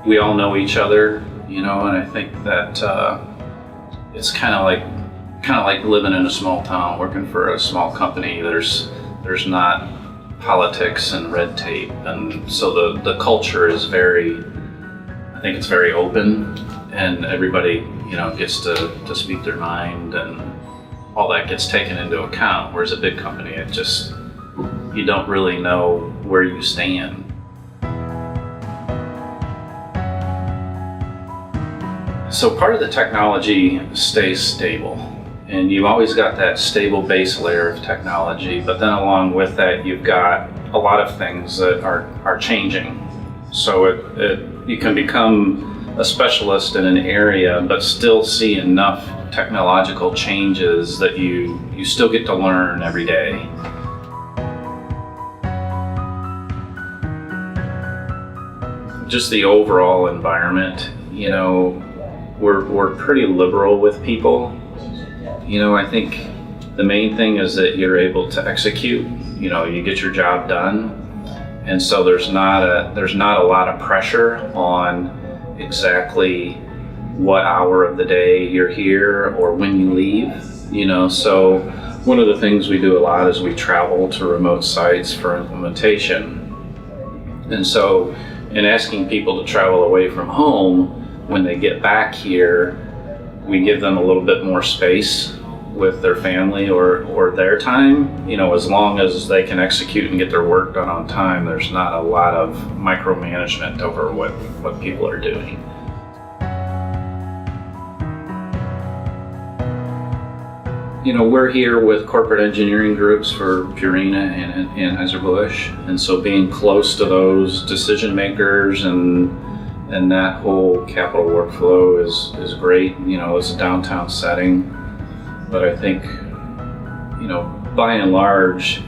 we all know each other, and I think that it's kind of like living in a small town, working for a small company. There's not politics and red tape, and so the culture is I think it's very open, and everybody gets to speak their mind, and all that gets taken into account. Whereas a big company, you don't really know where you stand. So part of the technology stays stable, and you've always got that stable base layer of technology, but then along with that you've got a lot of things that are changing. So you can become a specialist in an area but still see enough technological changes that you still get to learn every day. Just the overall environment, we're pretty liberal with people. I think the main thing is that you're able to execute. You get your job done, and so there's not a lot of pressure on exactly what hour of the day you're here or when you leave. So one of the things we do a lot is we travel to remote sites for implementation, and so in asking people to travel away from home, when they get back here, we give them a little bit more space with their family or their time. As long as they can execute and get their work done on time, there's not a lot of micromanagement over what people are doing. We're here with corporate engineering groups for Purina and Anheuser-Busch, and so being close to those decision makers and that whole capital workflow is great. It's a downtown setting, but I think, by and large,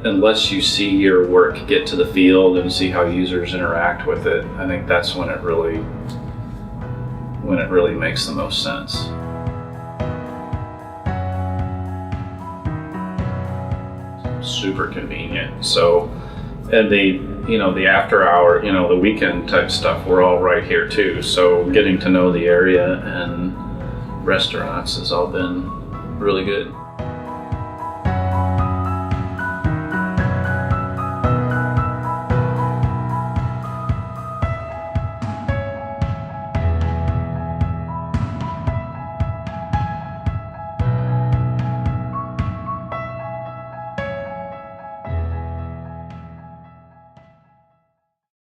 unless you see your work get to the field and see how users interact with it, I think that's when it really makes the most sense. Super convenient. So, and the after hour, the weekend type stuff, we're all right here too. So getting to know the area and restaurants has all been really good.